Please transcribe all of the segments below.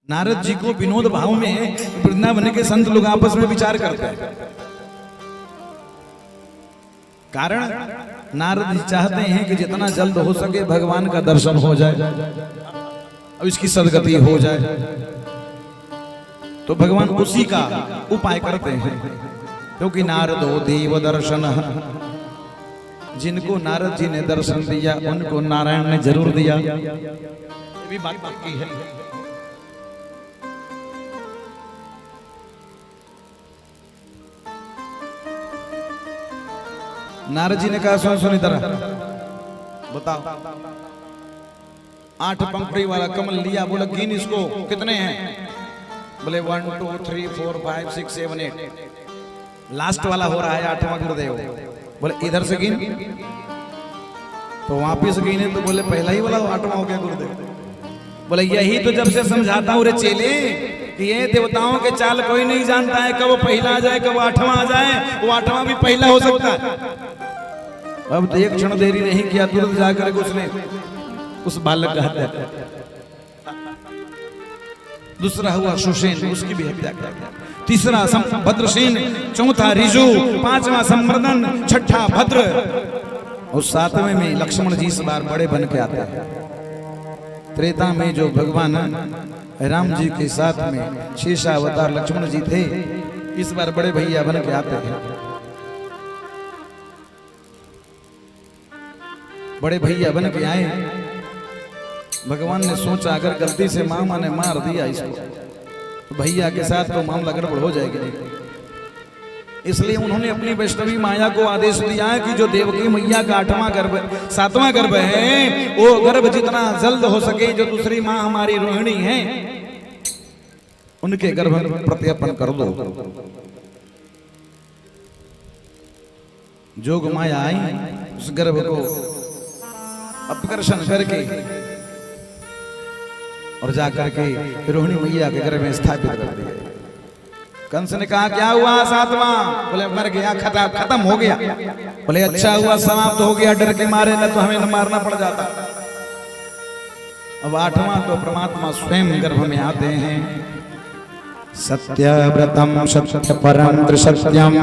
नारद जी को विनोद भाव में वृंदावन के संत लोग आपस में विचार करते हैं। कारण नारद जी चाहते हैं कि जितना जल्द हो सके भगवान का दर्शन हो जाए और इसकी सदगति हो जाए, तो भगवान उसी का उपाय करते हैं। क्योंकि नारदो देव दर्शन, जिनको नारद जी ने दर्शन दिया उनको नारायण ने जरूर दिया। ये भी बात पक्की है। नारद जी ने कहा सुन सुन इधर बताओ, 8 पंखुड़ी वाला कमल लिया, बोला गिन इसको कितने हैं? बोले 1 2 3 4 5 6 7 8। लास्ट वाला हो रहा है 8वां गुरुदेव। बोले इधर से गिन, तो वापिस गिने तो बोले पहला ही वाला 8वां हो गया गुरुदेव। बोले यही तो जब से समझाता हूँ रे चेले कि ये देवताओं के चाल कोई नहीं जानता है, कब वो पहला आ जाए कब 8वां आ जाए, वो 8वां भी पहला हो सकता है। अब तो एक क्षण देरी नहीं किया, तुरंत जाकर उसने उस बालक का हत्या कर। दूसरा हुआ सुसेन, उसकी भी हत्या कर। तीसरा भद्रसेन, चौथा रिजु, 5वां संवर्धन, छठा भद्र और 7वें में लक्ष्मण जी इस बार बड़े बन के आते हैं। त्रेता में जो भगवान राम जी के साथ में शेषावतार लक्ष्मण जी थे, इस बार बड़े भैया बन के आते हैं। बड़े भैया बन के आए। भगवान ने सोचा अगर गलती से मामा ने मार दिया इसको तो भैया के साथ तो मामला गड़बड़ हो जाएगी। इसलिए उन्होंने अपनी वैष्णवी माया को आदेश दिया है कि जो देवकी मैया का 8वां गर्भ 7वां गर्भ है, वो गर्भ जितना जल्द हो सके जो दूसरी माँ हमारी रोहिणी है उनके गर्भ में प्रत्यर्पण कर दो। जोग माया आई, उस गर्भ को अपकर्षण करके और जाकर के रोहिणी मैया के गर्भ में स्थापित कर दिया। कंस ने कहा क्या हुआ 7वां? बोले मर गया, खत्म हो गया। बोले अच्छा हुआ समाप्त हो गया, डर के मारे न तो हमें मारना पड़ जाता। अब 8वां तो परमात्मा स्वयं गर्भ में आते हैं। सत्यव्रतम सत्य परम सत्यम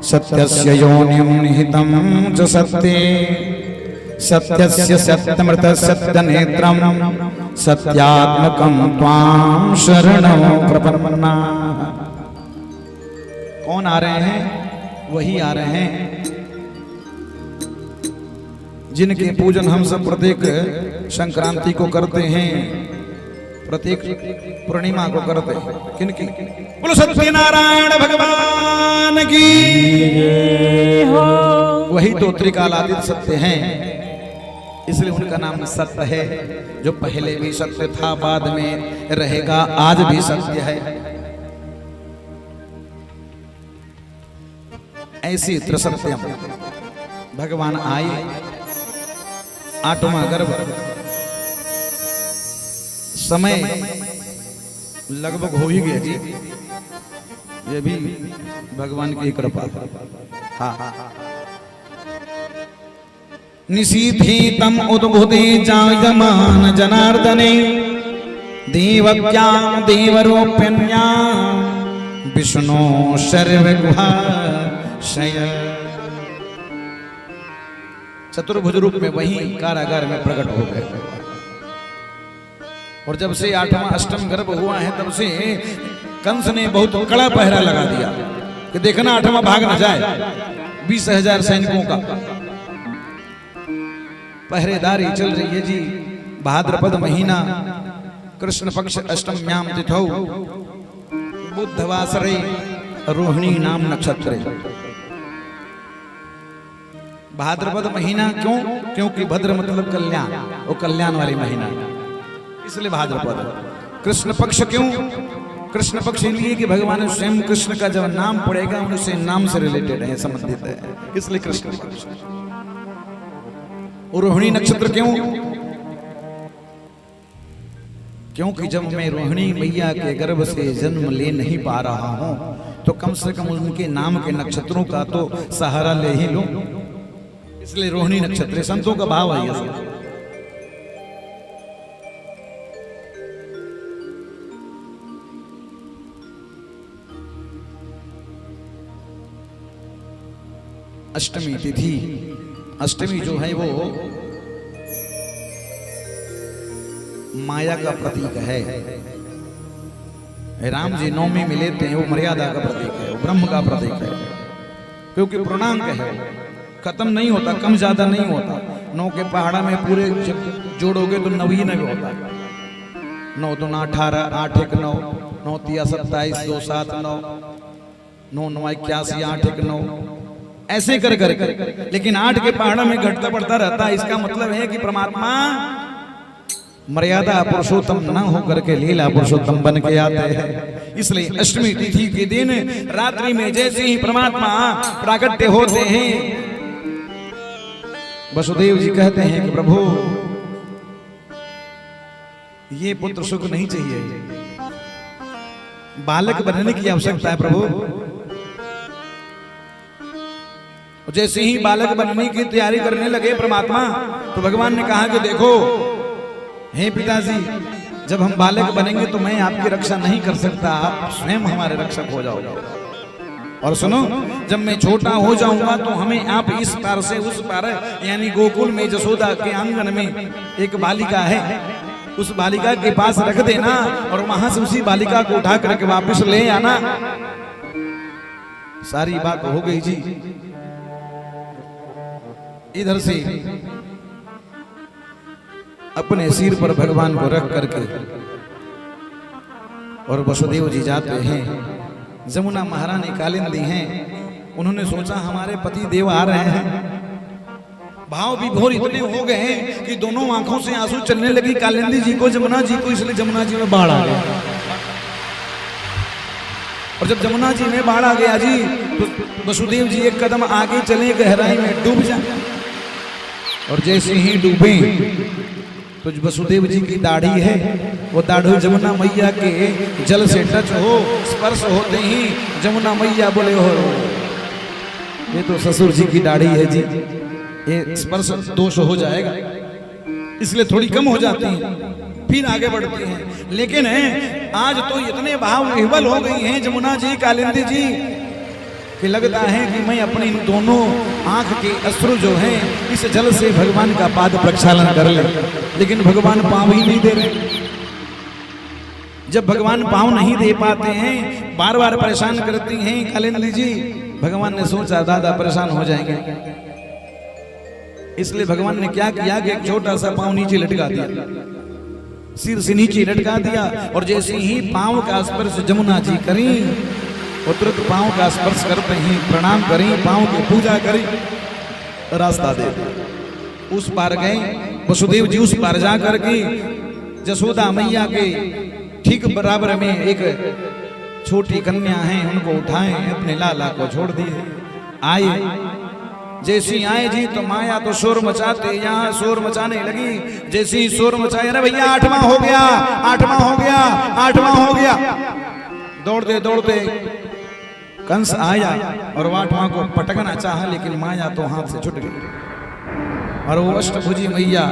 सत्यस्य योनिम निहितम च सत्ये सत्यस्य सत्यमृत सत्यनेत्रम सत्यात्मकम त्वां शरणं प्रपन्ना। कौन आ रहे हैं? वही आ रहे हैं जिनके पूजन हम सब प्रत्येक संक्रांति को करते हैं, प्रत्येक पूर्णिमा को करते हैं। किनकी? बोलो सत्यनारायण भगवान की। वही तो त्रिकालातीत सत्य हैं, इसलिए उनका नाम सत्य है। जो पहले भी सत्य था, बाद में रहेगा, आज भी सत्य है। ऐसी त्रिसत्यम भगवान आए। 8वां गर्भ, समय लगभग हो ही गया जी। ये भी भगवान की कृपा। हाँ, निशीथीतम उद्भुते जायमान जनार्दने देवक्यां देवरूपिण्यां विष्णु सर्वगुहाशय। चतुर्भुज रूप में वही कारागार में प्रकट हो गए। और जब से 8वां अष्टम गर्भ हुआ है, तब से कंस ने बहुत कड़ा पहरा लगा दिया कि देखना 8वां भाग न जाए। 20,000 सैनिकों का पहरेदारी चल रही है जी। भाद्रपद महीना, कृष्ण पक्ष अष्टम्याम तिथौ, बुधवासरे, रोहिणी नाम नक्षत्र। भाद्रपद महीना क्यों? क्योंकि भद्र मतलब कल्याण, वो कल्याण वाली महीना, इसलिए भाद्रपद। कृष्ण पक्ष क्यों? कृष्ण पक्ष इसलिए कि भगवान स्वयं कृष्ण का जब नाम पड़ेगा उनसे नाम से रिलेटेड है, संबंधित है, इसलिए कृष्ण पक्ष। और रोहिणी नक्षत्र क्यों? क्योंकि जब मैं रोहिणी मैया के गर्भ से जन्म ले नहीं पा रहा हूं, तो कम से कम उनके नाम के नक्षत्रों का तो सहारा ले ही लूं। इसलिए रोहिणी नक्षत्र संतों का भाव है। अष्टमी तिथि, अष्टमी जो है वो माया का प्रतीक है। राम जी नौमी में लेते हैं, वो मर्यादा का प्रतीक है, वो ब्रह्म का प्रतीक है, क्योंकि पूर्णांक है, खत्म नहीं होता, कम ज्यादा नहीं होता। 9 के पहाड़ा में पूरे जोड़ोगे तो 9 ही 9 होता। 9 दूना 18, 8 1 9, 9 3 27, 2 7 9, 9 9 81, 8 1 9, ऐसे कर कर। लेकिन 8 के पहाड़ा में घटता बढ़ता रहता है। इसका मतलब है कि परमात्मा मर्यादा पुरुषोत्तम न होकर के लीला पुरुषोत्तम बन के आते हैं। इसलिए अष्टमी तिथि के दिन रात्रि में जैसे ही परमात्मा प्राकट्य होते हैं, वसुदेव जी कहते हैं कि प्रभु ये पुत्र सुख नहीं चाहिए, बालक बनने की आवश्यकता है प्रभु। जैसे ही बालक बनने की तैयारी करने लगे परमात्मा, तो भगवान ने कहा कि देखो हे पिताजी, जब हम बालक बनेंगे तो मैं आपकी रक्षा नहीं कर सकता, आप स्वयं हमारे रक्षक हो जाओगे। और सुनो, जब मैं छोटा हो जाऊंगा तो हमें आप इस पार से उस पार, यानी गोकुल में जसोदा के आंगन में एक बालिका है, उस बालिका के पास रख देना और वहां से उसी बालिका को उठा करके वापस ले आना। सारी बात हो गई जी। इधर से अपने सिर पर भगवान को रख करके और वसुदेव जी जाते हैं। जमुना महारानी कालिंदी हैं, उन्होंने सोचा हमारे पति देव आ रहे हैं। भाव विभोर इतने हो गए हैं कि दोनों आंखों से आंसू चलने लगी कालिंदी जी को, जमुना जी को, इसलिए जमुना जी में बाढ़ आ गया। और जब जमुना जी में बाढ़ आ गया जी, तो वसुदेव जी एक कदम आगे चले, गहराई में डूब जाए। और जैसे ही डूबे तो वसुदेव जी की दाढ़ी है, वो दाढ़ी जमुना मैया के जल से टच हो, स्पर्श होते ही जमुना मैया बोले हो ये तो ससुर जी की दाढ़ी है जी, ये स्पर्श दोष हो जाएगा, इसलिए थोड़ी कम हो जाती है, फिर आगे बढ़ती हैं। लेकिन आज तो इतने भाव विह्वल हो गई हैं जमुना जी, कालिंदी जी, कि लगता है कि मैं अपनी इन दोनों आंख के अश्रु जो हैं इस जल से भगवान का पाद प्रक्षालन कर ले। लेकिन भगवान पांव ही नहीं दे रहे। जब भगवान पांव नहीं दे पाते हैं, बार बार परेशान करती हैं कालिंदी जी, भगवान ने सोचा दादा परेशान हो जाएंगे, इसलिए भगवान ने क्या किया कि एक छोटा सा पांव नीचे लटका दिया, सिर से नीचे लटका दिया। और जैसे ही पांव का स्पर्श जमुना जी करी, तुरंत पांव का स्पर्श करते ही प्रणाम करी, पांव की पूजा करी, रास्ता दे उस पार गए। वसुदेव जी उस पार जा करके जसोदा मैया के ठीक बराबर में एक छोटी कन्या है, उनको उठाए, अपने लाला को छोड़ दिए, आए। जैसे आए जी तो माया तो शोर मचाते, यहाँ शोर मचाने लगी। जैसे ही शोर मचाए, अरे भैया 8वां हो गया, 8वां हो गया, 8वां हो गया। दौड़ते दौड़ते कंस आया और 8वां को पटकना चाहा, लेकिन माया तो हाथ से छूट गई। और वो अष्टभुजी मैया,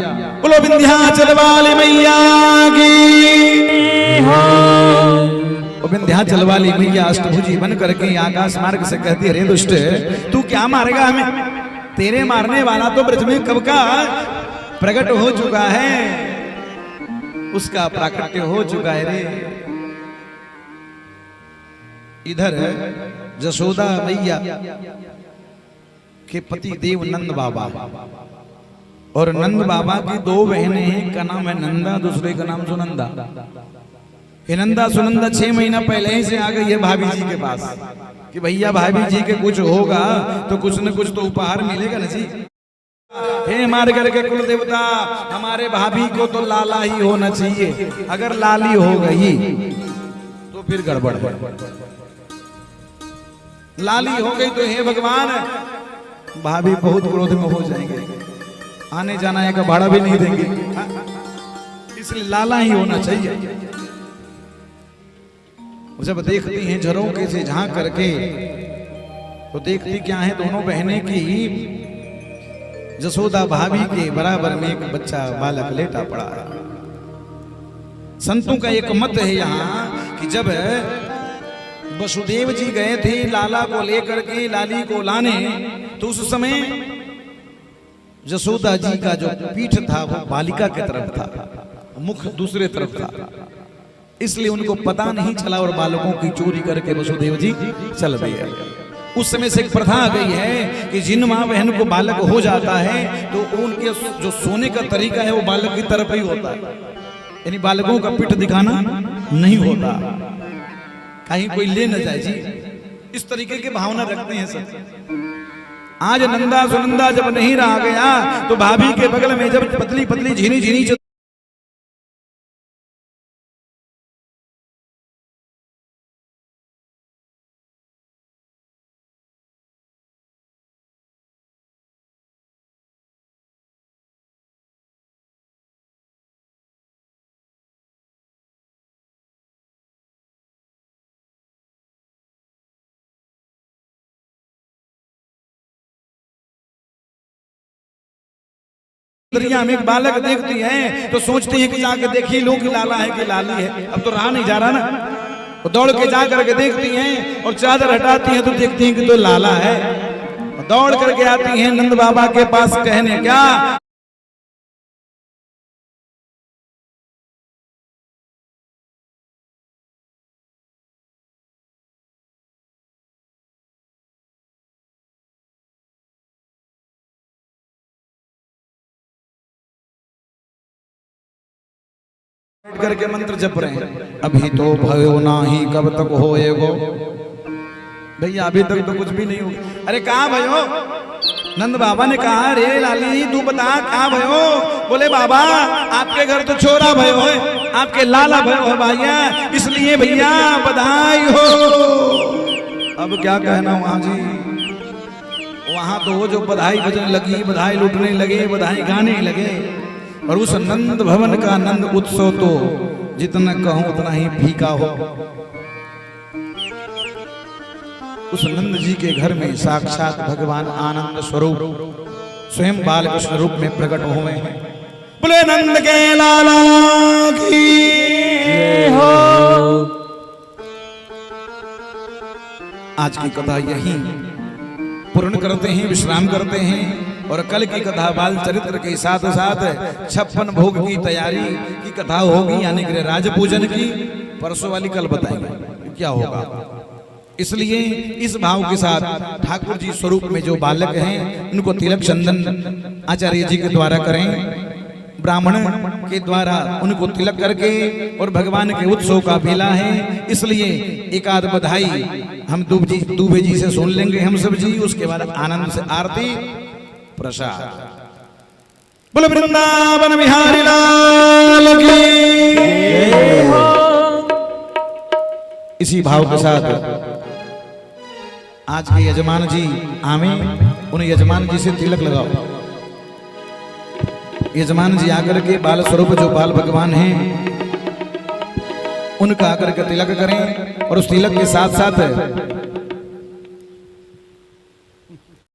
बोलो विंध्याचल वाली मैया की, विंध्याचल वाली मैया अष्टभुजी बन करके आकाश मार्ग से कहती, अरे दुष्ट, तू क्या मारेगा हमें? तेरे मारने वाला तो ब्रज में कब का प्रकट हो चुका है, उसका प्राकट्य हो चुका है रे। इधर जसोदा मैया के पति देव नंद बाबा, और नंद बाबा की 2 बहनें हैं, एक का नाम है नंदा, दूसरे का नाम सुनंदा। नंदा सुनंदा 6 महीना पहले ही से आ गई है भाभी जी के पास कि भैया भाभी जी के कुछ होगा तो कुछ न कुछ तो उपहार मिलेगा ना जी। हे हमारे घर के कुल देवता, हमारे भाभी को तो लाला ही होना चाहिए, अगर लाली हो गई तो फिर गड़बड़ है। लाली हो गई तो हे भगवान, भाभी बहुत क्रोध में हो जाएंगे, आने जाना का भाड़ा भी नहीं देंगे, इसलिए लाला ही होना चाहिए। जब देखती हैं झरोखे से झांक करके, तो देखती क्या है, दोनों बहनें की जसोदा भाभी के बराबर में एक बच्चा बालक लेटा पड़ा है। संतों का एक मत है यहाँ कि जब वसुदेव जी गए थे लाला को लेकर के लाली को लाने, तो उस समय यशोदा जी का जो पीठ था वो बालिका की तरफ था, मुख दूसरे तरफ था, इसलिए उनको पता नहीं चला और बालकों की चोरी करके वसुदेव जी चल दिए। उस समय से एक प्रथा आ गई है कि जिन माँ बहन को बालक हो जाता है तो उनके जो सोने का तरीका है वो बालक की तरफ ही होता है, यानी बालकों का पीठ दिखाना नहीं होता, कहीं कोई ले न जाए जी, इस तरीके की भावना रखते हैं सब। आज नंदा सुनंदा जब नहीं रहा गया तो भाभी के बगल में जब पतली पतली झीनी झीनी दरिया में एक बालक देखती है तो सोचती है कि जाके देखिए लोग कि लाला है कि लाली है, अब तो रहा नहीं जा रहा ना, वो दौड़ के जा करके देखती हैं और चादर हटाती हैं तो देखती हैं कि तो लाला है, दौड़ करके आती हैं नंद बाबा के पास कहने क्या करके मंत्र जप रहे हैं। अभी तो भयो नाही कब तक होएगो, भैया अभी तक तो कुछ भी नहीं हुआ। अरे कहाँ भयो? नंद बाबा ने कहा रे लाली तू बता कहाँ भयो? बोले बाबा आपके घर तो छोरा भयो है, आपके लाला भयो है भैया, इसलिए भैया बधाई हो। अब क्या कहना वहां जी, वहां तो वो जो बधाई बजने लगी, बधाई लूटने लगे, बधाई गाने लगे, और उस नंद भवन का नंद उत्सव तो जितना कहूं उतना ही फीका हो। उस नंद जी के घर में साक्षात भगवान आनंद स्वरूप स्वयं बाल कृष्ण रूप में प्रकट हुए हैं। बोले नंद के लाला की हो। आज की कथा यही पूर्ण करते हैं, विश्राम करते हैं, और कल की कथा बाल चरित्र के साथ साथ 56 भोग की तैयारी की कथा होगी, यानी कि राज पूजन की। परसों वाली कल बताएंगे क्या होगा। इसलिए इस भाव के साथ ठाकुर जी स्वरूप में जो बालक हैं उनको तिलक चंदन आचार्य जी के द्वारा करें, ब्राह्मण के द्वारा उनको तिलक करके, और भगवान के उत्सव का बेला है, इसलिए एक आध बधाई हम दुबे जी से सुन लेंगे हम सब जी, उसके बाद आनंद से आरती प्रसाद। बोलो वृंदावन बिहारी लाल की। इसी भाव के साथ आज के यजमान जी आवे, उन यजमान जी से तिलक लगाओ। यजमान जी आकर के बाल स्वरूप जो बाल भगवान हैं उनका आकर के तिलक करें, और उस तिलक के साथ साथ